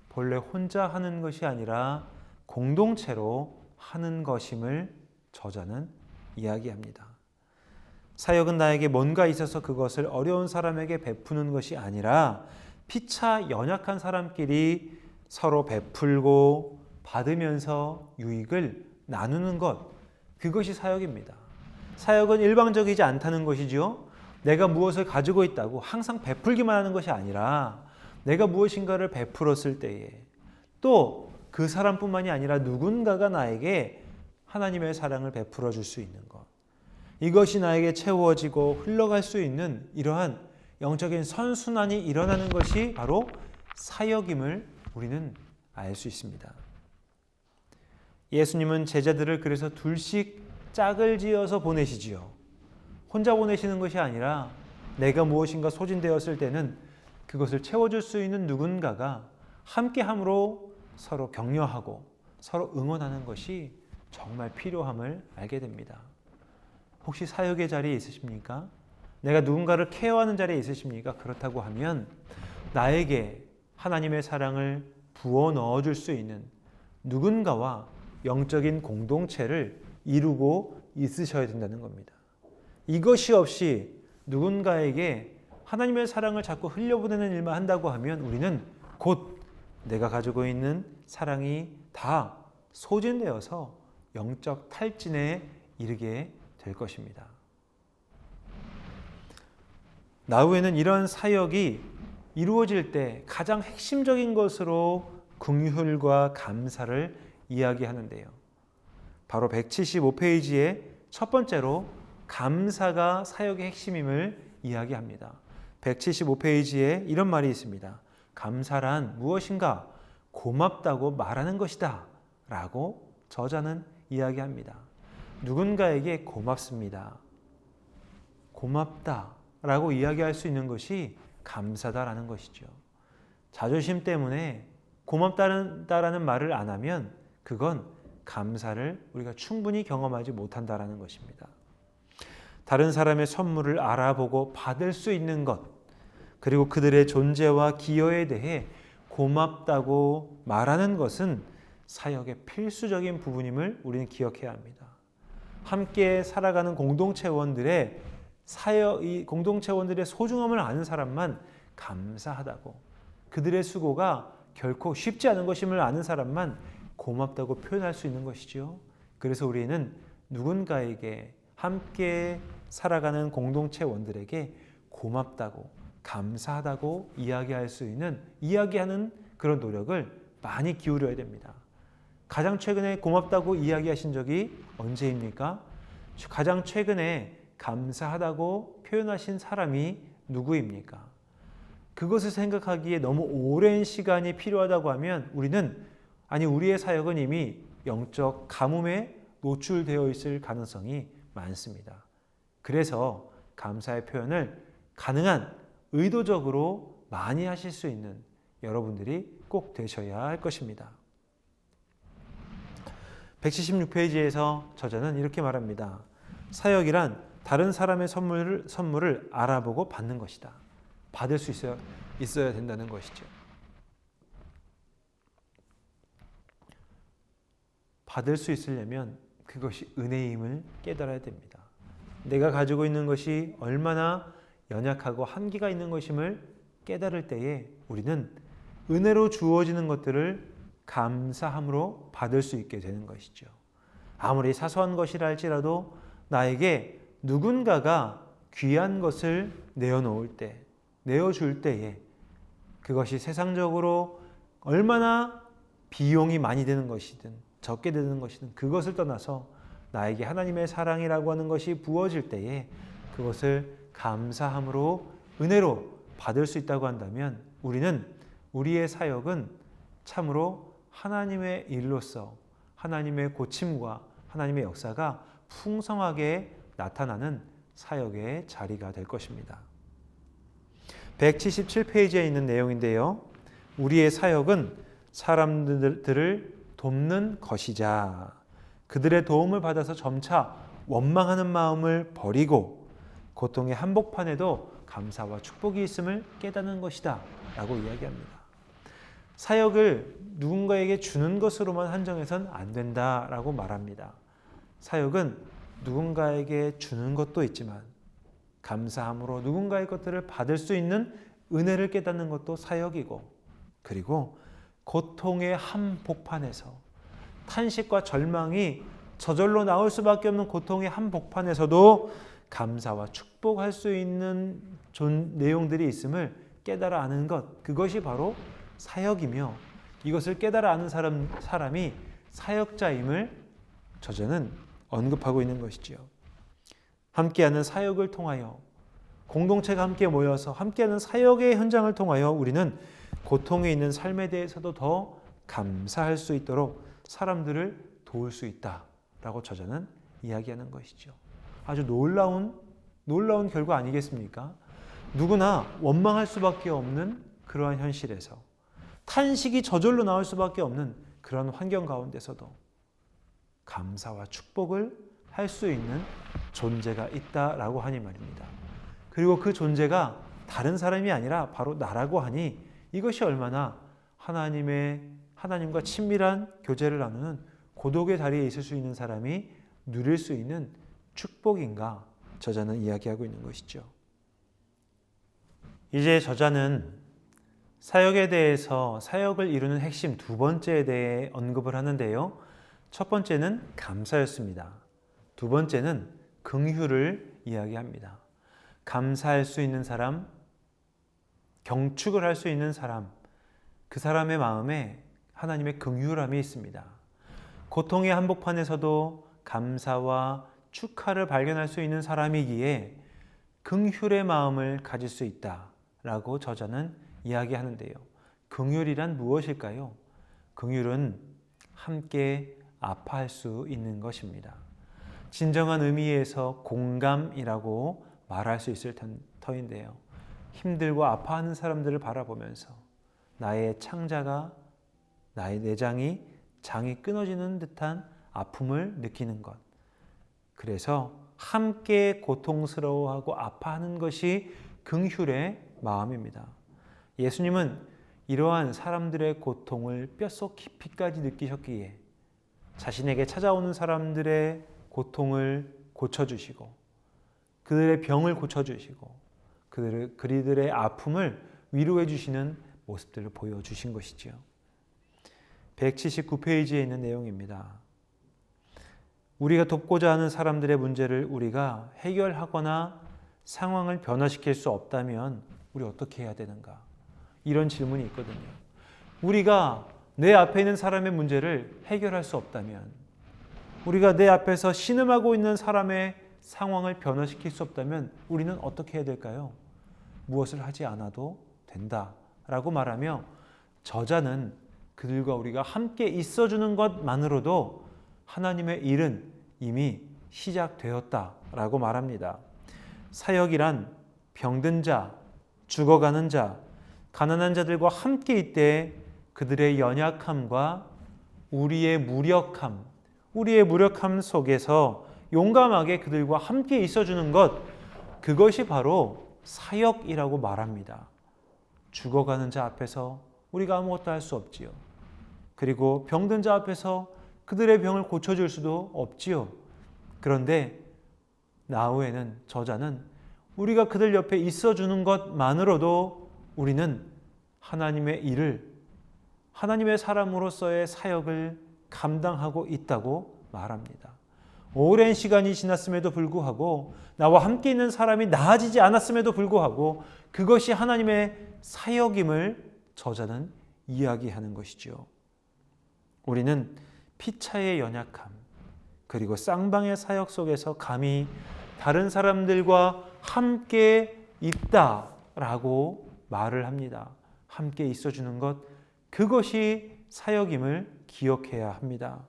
[SPEAKER 1] 본래 혼자 하는 것이 아니라 공동체로 하는 것임을 저자는 이야기합니다. 사역은 나에게 뭔가 있어서 그것을 어려운 사람에게 베푸는 것이 아니라 피차 연약한 사람끼리 서로 베풀고 받으면서 유익을 나누는 것, 그것이 사역입니다. 사역은 일방적이지 않다는 것이죠. 내가 무엇을 가지고 있다고 항상 베풀기만 하는 것이 아니라 내가 무엇인가를 베풀었을 때에 또 그 사람뿐만이 아니라 누군가가 나에게 하나님의 사랑을 베풀어 줄 수 있는 것, 이것이 나에게 채워지고 흘러갈 수 있는 이러한 영적인 선순환이 일어나는 것이 바로 사역임을 우리는 알 수 있습니다. 예수님은 제자들을 그래서 둘씩 짝을 지어서 보내시지요. 혼자 보내시는 것이 아니라 내가 무엇인가 소진되었을 때는 그것을 채워줄 수 있는 누군가가 함께함으로 서로 격려하고 서로 응원하는 것이 정말 필요함을 알게 됩니다. 혹시 사역의 자리에 있으십니까? 내가 누군가를 케어하는 자리에 있으십니까? 그렇다고 하면 나에게 하나님의 사랑을 부어 넣어줄 수 있는 누군가와 영적인 공동체를 이루고 있으셔야 된다는 겁니다. 이것이 없이 누군가에게 하나님의 사랑을 자꾸 흘려보내는 일만 한다고 하면 우리는 곧 내가 가지고 있는 사랑이 다 소진되어서 영적 탈진에 이르게 될 것입니다. 나후에는 이런 사역이 이루어질 때 가장 핵심적인 것으로 긍휼과 감사를 이야기하는데요. 바로 175페이지에 첫 번째로 감사가 사역의 핵심임을 이야기합니다. 175페이지에 이런 말이 있습니다. 감사란 무엇인가? 고맙다고 말하는 것이다 라고 저자는 이야기합니다. 누군가에게 고맙습니다, 고맙다 라고 이야기할 수 있는 것이 감사다라는 것이죠. 자존심 때문에 고맙다라는 말을 안 하면 그건 감사를 우리가 충분히 경험하지 못한다라는 것입니다. 다른 사람의 선물을 알아보고 받을 수 있는 것, 그리고 그들의 존재와 기여에 대해 고맙다고 말하는 것은 사역의 필수적인 부분임을 우리는 기억해야 합니다. 함께 살아가는 공동체원들의 이 공동체원들의 소중함을 아는 사람만 감사하다고, 그들의 수고가 결코 쉽지 않은 것임을 아는 사람만 고맙다고 표현할 수 있는 것이죠. 그래서 우리는 누군가에게 함께 살아가는 공동체원들에게 고맙다고, 감사하다고 이야기하는 그런 노력을 많이 기울여야 됩니다. 가장 최근에 고맙다고 이야기하신 적이 언제입니까? 가장 최근에 감사하다고 표현하신 사람이 누구입니까? 그것을 생각하기에 너무 오랜 시간이 필요하다고 하면 우리의 사역은 이미 영적 가뭄에 노출되어 있을 가능성이 많습니다. 그래서 감사의 표현을 가능한 의도적으로 많이 하실 수 있는 여러분들이 꼭 되셔야 할 것입니다. 176페이지에서 저자는 이렇게 말합니다. 사역이란 다른 사람의 선물을 알아보고 받는 것이다. 받을 수 있어야 된다는 것이죠. 받을 수 있으려면 그것이 은혜임을 깨달아야 됩니다. 내가 가지고 있는 것이 얼마나 연약하고 한계가 있는 것임을 깨달을 때에 우리는 은혜로 주어지는 것들을 감사함으로 받을 수 있게 되는 것이죠. 아무리 사소한 것이라 할지라도 나에게 누군가가 귀한 것을 내어줄 때에 그것이 세상적으로 얼마나 비용이 많이 드는 것이든 적게 드는 것이든 그것을 떠나서 나에게 하나님의 사랑이라고 하는 것이 부어질 때에 그것을 감사함으로 은혜로 받을 수 있다고 한다면 우리의 사역은 참으로 하나님의 일로서 하나님의 고침과 하나님의 역사가 풍성하게 나타나는 사역의 자리가 될 것입니다. 177페이지에 있는 내용인데요. 우리의 사역은 사람들을 돕는 것이자 그들의 도움을 받아서 점차 원망하는 마음을 버리고 고통의 한복판에도 감사와 축복이 있음을 깨닫는 것이다 라고 이야기합니다. 사역을 누군가에게 주는 것으로만 한정해서는 안 된다라고 말합니다. 사역은 누군가에게 주는 것도 있지만 감사함으로 누군가의 것들을 받을 수 있는 은혜를 깨닫는 것도 사역이고, 그리고 고통의 한복판에서 탄식과 절망이 저절로 나올 수밖에 없는 고통의 한복판에서도 감사와 축복할 수 있는 내용들이 있음을 깨달아 아는 것, 그것이 바로 사역이며 이것을 깨달아 아는 사람이 사역자임을 저자는 언급하고 있는 것이지요. 함께하는 사역을 통하여 공동체가 함께 모여서 함께하는 사역의 현장을 통하여 우리는 고통에 있는 삶에 대해서도 더 감사할 수 있도록 사람들을 도울 수 있다라고 저자는 이야기하는 것이죠. 아주 놀라운 결과 아니겠습니까? 누구나 원망할 수밖에 없는 그러한 현실에서 탄식이 저절로 나올 수밖에 없는 그런 환경 가운데서도 감사와 축복을 할 수 있는 존재가 있다라고 하니 말입니다. 그리고 그 존재가 다른 사람이 아니라 바로 나라고 하니 이것이 얼마나 하나님과 친밀한 교제를 나누는 고독의 자리에 있을 수 있는 사람이 누릴 수 있는 축복인가 저자는 이야기하고 있는 것이죠. 이제 저자는 사역에 대해서 사역을 이루는 핵심 두 번째에 대해 언급을 하는데요. 첫 번째는 감사였습니다. 두 번째는 긍휼을 이야기합니다. 감사할 수 있는 사람, 경축을 할 수 있는 사람, 그 사람의 마음에 하나님의 긍휼함이 있습니다. 고통의 한복판에서도 감사와 축하를 발견할 수 있는 사람이기에 긍휼의 마음을 가질 수 있다라고 저자는 이야기하는데요. 긍휼이란 무엇일까요? 긍휼은 함께 아파할 수 있는 것입니다. 진정한 의미에서 공감이라고 말할 수 있을 터인데요. 힘들고 아파하는 사람들을 바라보면서 나의 창자가, 나의 내장이 장이 끊어지는 듯한 아픔을 느끼는 것. 그래서 함께 고통스러워하고 아파하는 것이 긍휼의 마음입니다. 예수님은 이러한 사람들의 고통을 뼛속 깊이까지 느끼셨기에 자신에게 찾아오는 사람들의 고통을 고쳐주시고 그들의 병을 고쳐주시고 그들의 아픔을 위로해 주시는 모습들을 보여주신 것이지요. 179페이지에 있는 내용입니다. 우리가 돕고자 하는 사람들의 문제를 우리가 해결하거나 상황을 변화시킬 수 없다면 우리 어떻게 해야 되는가? 이런 질문이 있거든요. 우리가 내 앞에 있는 사람의 문제를 해결할 수 없다면, 우리가 내 앞에서 신음하고 있는 사람의 상황을 변화시킬 수 없다면 우리는 어떻게 해야 될까요? 무엇을 하지 않아도 된다라고 말하며 저자는 그들과 우리가 함께 있어주는 것만으로도 하나님의 일은 이미 시작되었다라고 말합니다. 사역이란 병든 자, 죽어가는 자, 가난한 자들과 함께 있되 그들의 연약함과 우리의 무력함 속에서 용감하게 그들과 함께 있어주는 것, 그것이 바로 사역이라고 말합니다. 죽어가는 자 앞에서 우리가 아무것도 할 수 없지요. 그리고 병든 자 앞에서 그들의 병을 고쳐줄 수도 없지요. 그런데 나후에는 저자는 우리가 그들 옆에 있어주는 것만으로도 우리는 하나님의 일을, 하나님의 사람으로서의 사역을 감당하고 있다고 말합니다. 오랜 시간이 지났음에도 불구하고 나와 함께 있는 사람이 나아지지 않았음에도 불구하고 그것이 하나님의 사역임을 저자는 이야기하는 것이죠. 우리는 피차의 연약함 그리고 쌍방의 사역 속에서 감히 다른 사람들과 함께 있다라고 말을 합니다. 함께 있어주는 것, 그것이 사역임을 기억해야 합니다.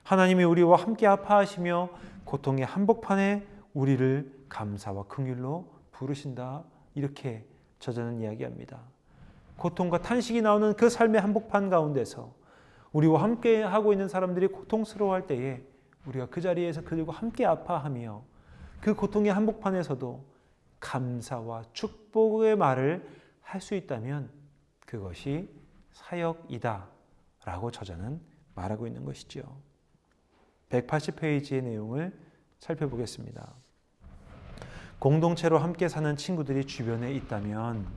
[SPEAKER 1] 하나님이 우리와 함께 아파하시며 고통의 한복판에 우리를 감사와 긍휼로 부르신다. 이렇게 저자는 이야기합니다. 고통과 탄식이 나오는 그 삶의 한복판 가운데서 우리와 함께 하고 있는 사람들이 고통스러워할 때에 우리가 그 자리에서 그들과 함께 아파하며 그 고통의 한복판에서도 감사와 축복의 말을 할 수 있다면 그것이 사역이다 라고 저자는 말하고 있는 것이죠. 180페이지의 내용을 살펴보겠습니다. 공동체로 함께 사는 친구들이 주변에 있다면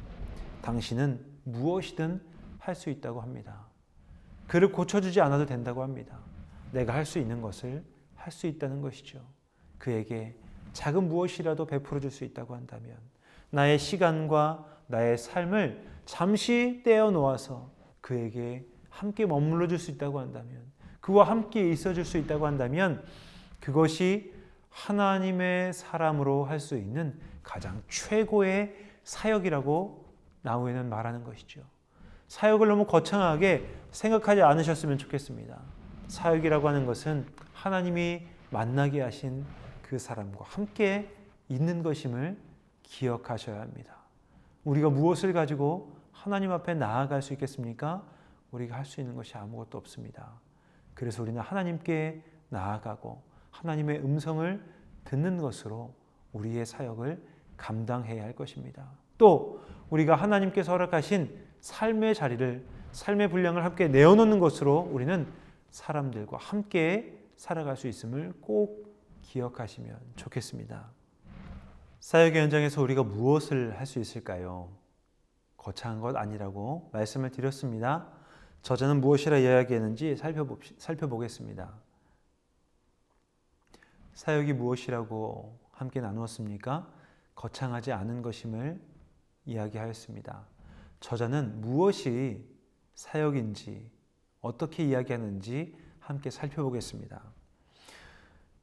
[SPEAKER 1] 당신은 무엇이든 할 수 있다고 합니다. 그를 고쳐주지 않아도 된다고 합니다. 내가 할 수 있는 것을 할 수 있다는 것이죠. 그에게 작은 무엇이라도 베풀어 줄 수 있다고 한다면 나의 시간과 나의 삶을 잠시 떼어놓아서 그에게 함께 머물러 줄 수 있다고 한다면, 그와 함께 있어 줄 수 있다고 한다면 그것이 하나님의 사람으로 할 수 있는 가장 최고의 사역이라고 나후에는 말하는 것이죠. 사역을 너무 거창하게 생각하지 않으셨으면 좋겠습니다. 사역이라고 하는 것은 하나님이 만나게 하신 그 사람과 함께 있는 것임을 기억하셔야 합니다. 우리가 무엇을 가지고 하나님 앞에 나아갈 수 있겠습니까? 우리가 할 수 있는 것이 아무것도 없습니다. 그래서 우리는 하나님께 나아가고 하나님의 음성을 듣는 것으로 우리의 사역을 감당해야 할 것입니다. 또 우리가 하나님께서 허락하신 삶의 자리를, 삶의 분량을 함께 내어놓는 것으로 우리는 사람들과 함께 살아갈 수 있음을 꼭 기억하시면 좋겠습니다. 사역의 현장에서 우리가 무엇을 할 수 있을까요? 거창한 것 아니라고 말씀을 드렸습니다. 저자는 무엇이라 이야기했는지 살펴보겠습니다. 사역이 무엇이라고 함께 나누었습니까? 거창하지 않은 것임을 이야기하였습니다. 저자는 무엇이 사역인지, 어떻게 이야기하는지 함께 살펴보겠습니다.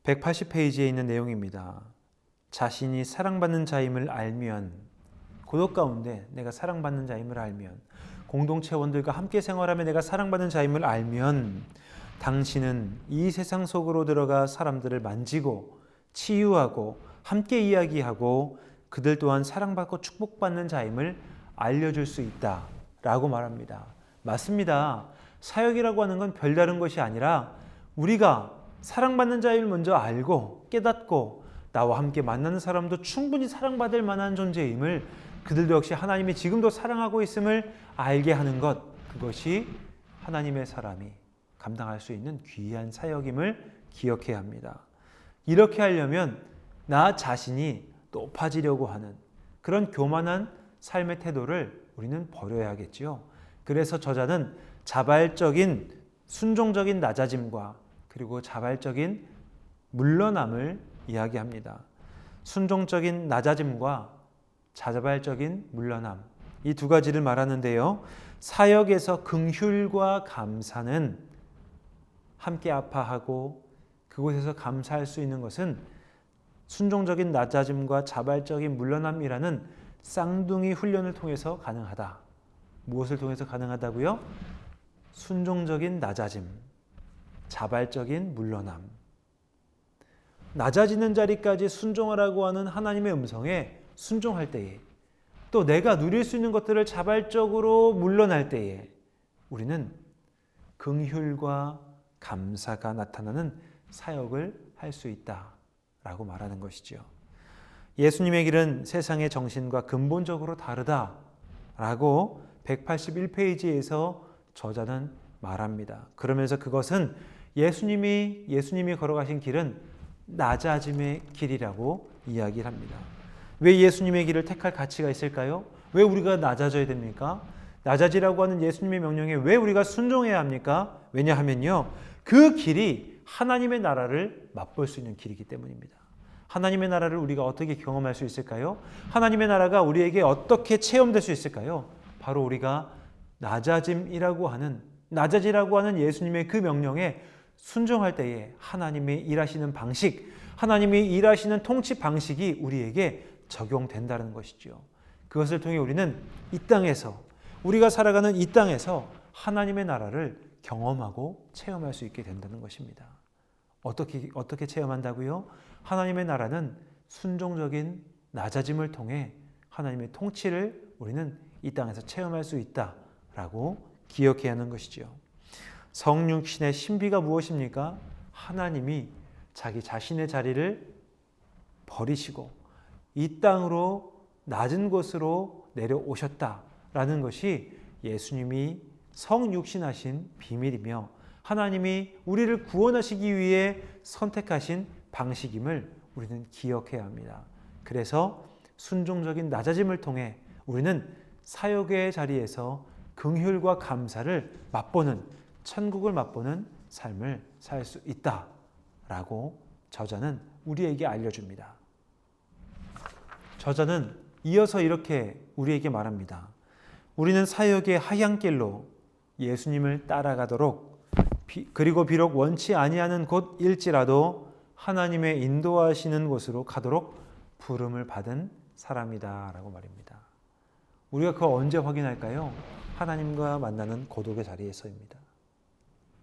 [SPEAKER 1] 180페이지에 있는 내용입니다. 자신이 사랑받는 자임을 알면, 고독 가운데 내가 사랑받는 자임을 알면, 공동체원들과 함께 생활하며 내가 사랑받는 자임을 알면 당신은 이 세상 속으로 들어가 사람들을 만지고 치유하고 함께 이야기하고 그들 또한 사랑받고 축복받는 자임을 알려줄 수 있다 라고 말합니다. 맞습니다. 사역이라고 하는 건 별다른 것이 아니라 우리가 사랑받는 자임을 먼저 알고 깨닫고 나와 함께 만나는 사람도 충분히 사랑받을 만한 존재임을, 그들도 역시 하나님이 지금도 사랑하고 있음을 알게 하는 것, 그것이 하나님의 사람이 감당할 수 있는 귀한 사역임을 기억해야 합니다. 이렇게 하려면 나 자신이 높아지려고 하는 그런 교만한 삶의 태도를 우리는 버려야 하겠지요. 그래서 저자는 자발적인 순종적인 낮아짐과 그리고 자발적인 물러남을 이야기합니다. 순종적인 낮아짐과 자발적인 물러남, 이 두 가지를 말하는데요. 사역에서 긍휼과 감사는 함께 아파하고 그곳에서 감사할 수 있는 것은 순종적인 낮아짐과 자발적인 물러남이라는 쌍둥이 훈련을 통해서 가능하다. 무엇을 통해서 가능하다고요? 순종적인 낮아짐, 자발적인 물러남. 낮아지는 자리까지 순종하라고 하는 하나님의 음성에 순종할 때에, 또 내가 누릴 수 있는 것들을 자발적으로 물러날 때에 우리는 긍휼과 감사가 나타나는 사역을 할 수 있다라고 말하는 것이죠. 예수님의 길은 세상의 정신과 근본적으로 다르다라고 181페이지에서 저자는 말합니다. 그러면서 그것은 예수님이 걸어가신 길은 낮아짐의 길이라고 이야기를 합니다. 왜 예수님의 길을 택할 가치가 있을까요? 왜 우리가 낮아져야 됩니까? 낮아지라고 하는 예수님의 명령에 왜 우리가 순종해야 합니까? 왜냐하면요, 그 길이 하나님의 나라를 맛볼 수 있는 길이기 때문입니다. 하나님의 나라를 우리가 어떻게 경험할 수 있을까요? 하나님의 나라가 우리에게 어떻게 체험될 수 있을까요? 바로 우리가 낮아지라고 하는 예수님의 그 명령에 순종할 때에 하나님이 일하시는 방식, 하나님이 일하시는 통치 방식이 우리에게 적용된다는 것이죠. 그것을 통해 우리는 이 땅에서, 우리가 살아가는 이 땅에서 하나님의 나라를 경험하고 체험할 수 있게 된다는 것입니다. 어떻게 체험한다고요? 하나님의 나라는 순종적인 낮아짐을 통해 하나님의 통치를 우리는 이 땅에서 체험할 수 있다라고 기억해야 하는 것이죠. 성육신의 신비가 무엇입니까? 하나님이 자기 자신의 자리를 버리시고 이 땅으로 낮은 곳으로 내려오셨다라는 것이 예수님이 성육신하신 비밀이며 하나님이 우리를 구원하시기 위해 선택하신 방식임을 우리는 기억해야 합니다. 그래서 순종적인 낮아짐을 통해 우리는 사역의 자리에서 긍휼과 감사를 맛보는, 천국을 맛보는 삶을 살 수 있다라고 저자는 우리에게 알려줍니다. 저자는 이어서 이렇게 우리에게 말합니다. 우리는 사역의 하향길로 예수님을 따라가도록 그리고 비록 원치 아니하는 곳일지라도 하나님의 인도하시는 곳으로 가도록 부름을 받은 사람이다 라고 말입니다. 우리가 그걸 언제 확인할까요? 하나님과 만나는 고독의 자리에서입니다.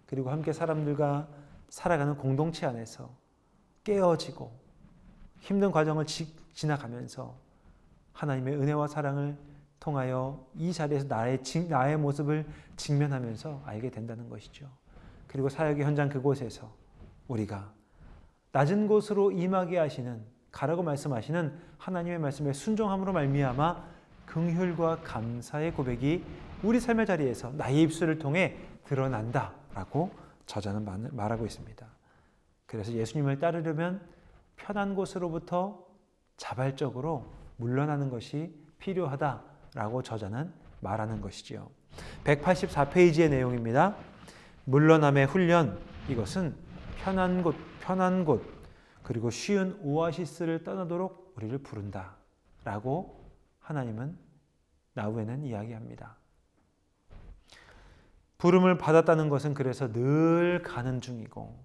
[SPEAKER 1] 그리고 함께 사람들과 살아가는 공동체 안에서 깨어지고 힘든 과정을 지나가면서 하나님의 은혜와 사랑을 통하여 이 자리에서 나의 모습을 직면하면서 알게 된다는 것이죠. 그리고 사역의 현장 그곳에서 우리가 낮은 곳으로 임하게 하시는, 가라고 말씀하시는 하나님의 말씀에 순종함으로 말미암아 긍휼과 감사의 고백이 우리 삶의 자리에서 나의 입술을 통해 드러난다라고 저자는 말하고 있습니다. 그래서 예수님을 따르려면 편한 곳으로부터 자발적으로 물러나는 것이 필요하다라고 저자는 말하는 것이지요. 184페이지의 내용입니다. 물러남의 훈련, 이것은 편한 곳 그리고 쉬운 오아시스를 떠나도록 우리를 부른다라고 하나님은 나후에는 이야기합니다. 부름을 받았다는 것은 그래서 늘 가는 중이고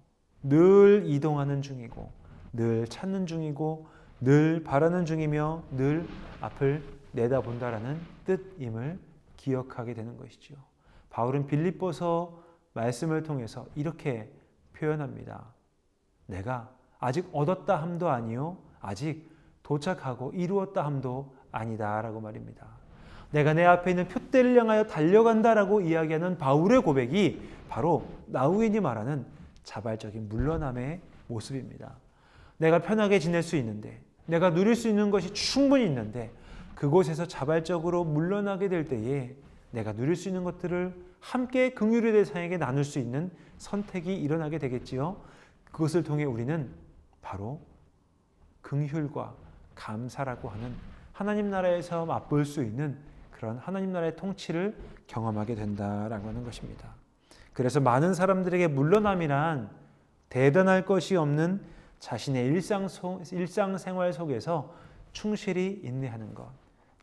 [SPEAKER 1] 늘 이동하는 중이고 늘 찾는 중이고 늘 바라는 중이며 늘 앞을 내다본다라는 뜻임을 기억하게 되는 것이죠. 바울은 빌립보서 말씀을 통해서 이렇게 표현합니다. 내가 아직 얻었다 함도 아니요 아직 도착하고 이루었다 함도 아니다라고 말입니다. 내가 내 앞에 있는 표대를 향하여 달려간다라고 이야기하는 바울의 고백이 바로 나후엔이 말하는 자발적인 물러남의 모습입니다. 내가 편하게 지낼 수 있는데, 내가 누릴 수 있는 것이 충분히 있는데 그곳에서 자발적으로 물러나게 될 때에 내가 누릴 수 있는 것들을 함께 긍휼의 대상에게 나눌 수 있는 선택이 일어나게 되겠지요. 그것을 통해 우리는 바로 긍휼과 감사라고 하는 하나님 나라에서 맛볼 수 있는 그런 하나님 나라의 통치를 경험하게 된다라고 하는 것입니다. 그래서 많은 사람들에게 물러남이란 대단할 것이 없는 자신의 일상생활 속에서 충실히 인내하는 것,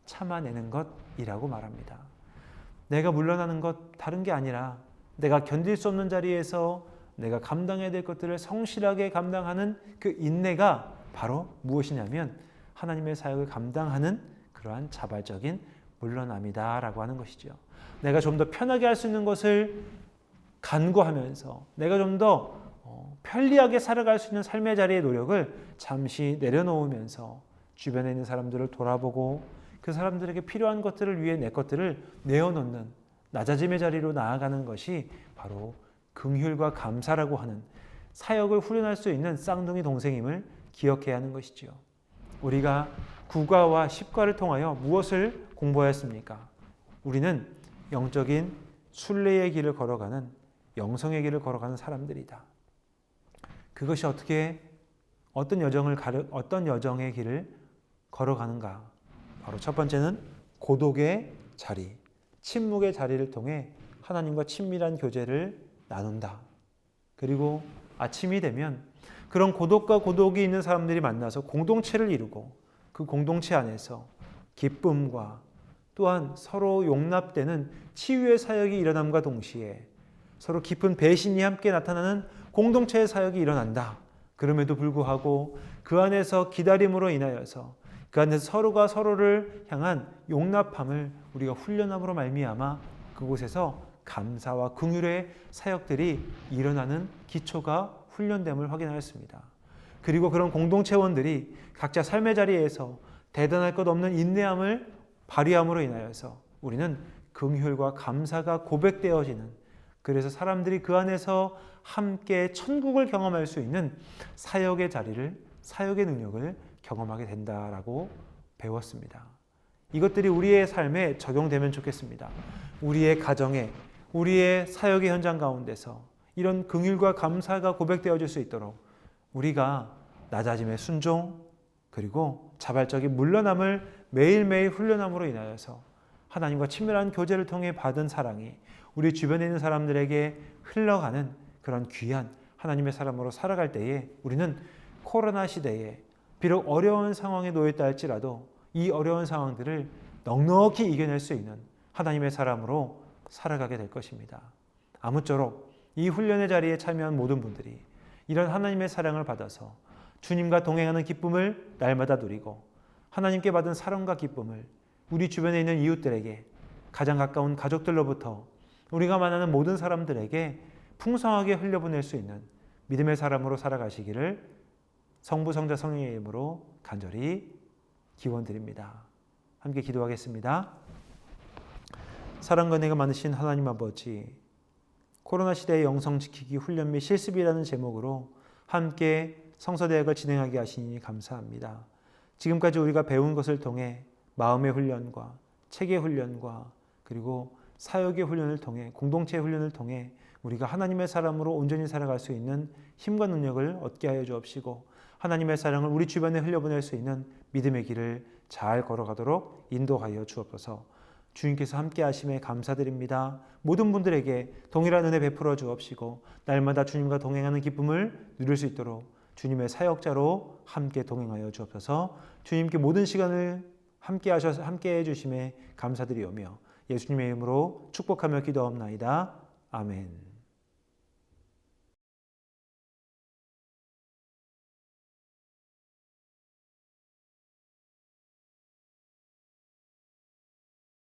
[SPEAKER 1] 참아내는 것이라고 말합니다. 내가 물러나는 것 다른 게 아니라 내가 견딜 수 없는 자리에서 내가 감당해야 될 것들을 성실하게 감당하는 그 인내가 바로 무엇이냐면 하나님의 사역을 감당하는 그러한 자발적인 물러남이다라고 하는 것이죠. 내가 좀 더 편하게 할 수 있는 것을 간구하면서 내가 좀 더 편리하게 살아갈 수 있는 삶의 자리의 노력을 잠시 내려놓으면서 주변에 있는 사람들을 돌아보고 그 사람들에게 필요한 것들을 위해 내 것들을 내어놓는 낮아짐의 자리로 나아가는 것이 바로 긍휼과 감사라고 하는 사역을 훈련할 수 있는 쌍둥이 동생임을 기억해야 하는 것이지요. 우리가 구과와 십과를 통하여 무엇을 공부하였습니까? 우리는 영적인 순례의 길을 걸어가는 영성의 길을 걸어가는 사람들이다. 그것이 어떤 여정의 길을 걸어가는가? 바로 첫 번째는 고독의 자리, 침묵의 자리를 통해 하나님과 친밀한 교제를 나눈다. 그리고 아침이 되면 그런 고독과 고독이 있는 사람들이 만나서 공동체를 이루고 그 공동체 안에서 기쁨과 또한 서로 용납되는 치유의 사역이 일어남과 동시에 서로 깊은 배신이 함께 나타나는 공동체의 사역이 일어난다. 그럼에도 불구하고 그 안에서 기다림으로 인하여서 그 안에서 서로가 서로를 향한 용납함을 우리가 훈련함으로 말미암아 그곳에서 감사와 긍휼의 사역들이 일어나는 기초가 훈련됨을 확인하였습니다. 그리고 그런 공동체원들이 각자 삶의 자리에서 대단할 것 없는 인내함을 발휘함으로 인하여서 우리는 긍휼과 감사가 고백되어지는, 그래서 사람들이 그 안에서 함께 천국을 경험할 수 있는 사역의 자리를, 사역의 능력을 경험하게 된다라고 배웠습니다. 이것들이 우리의 삶에 적용되면 좋겠습니다. 우리의 가정에, 우리의 사역의 현장 가운데서 이런 긍휼과 감사가 고백되어질 수 있도록 우리가 낮아짐의 순종 그리고 자발적인 물러남을 매일매일 훈련함으로 인하여서 하나님과 친밀한 교제를 통해 받은 사랑이 우리 주변에 있는 사람들에게 흘러가는 그런 귀한 하나님의 사람으로 살아갈 때에 우리는 코로나 시대에 비록 어려운 상황에 놓여있다 할지라도 이 어려운 상황들을 넉넉히 이겨낼 수 있는 하나님의 사람으로 살아가게 될 것입니다. 아무쪼록 이 훈련의 자리에 참여한 모든 분들이 이런 하나님의 사랑을 받아서 주님과 동행하는 기쁨을 날마다 누리고 하나님께 받은 사랑과 기쁨을 우리 주변에 있는 이웃들에게, 가장 가까운 가족들로부터 우리가 만나는 모든 사람들에게 풍성하게 흘려보낼 수 있는 믿음의 사람으로 살아가시기를 성부, 성자, 성령의 이름으로 간절히 기원드립니다. 함께 기도하겠습니다. 사랑과 은혜가 많으신 하나님 아버지, 코로나 시대의 영성 지키기 훈련 및 실습이라는 제목으로 함께 성서대학을 진행하게 하시니 감사합니다. 지금까지 우리가 배운 것을 통해 마음의 훈련과 체계 훈련과 그리고 사역의 훈련을 통해, 공동체의 훈련을 통해 우리가 하나님의 사람으로 온전히 살아갈 수 있는 힘과 능력을 얻게 하여 주옵시고 하나님의 사랑을 우리 주변에 흘려보낼 수 있는 믿음의 길을 잘 걸어가도록 인도하여 주옵소서. 주님께서 함께 하심에 감사드립니다. 모든 분들에게 동일한 은혜 베풀어 주옵시고 날마다 주님과 동행하는 기쁨을 누릴 수 있도록 주님의 사역자로 함께 동행하여 주옵소서. 주님께 모든 시간을 함께 해 주심에 감사드리오며 예수님의 이름으로 축복하며 기도하옵나이다. 아멘.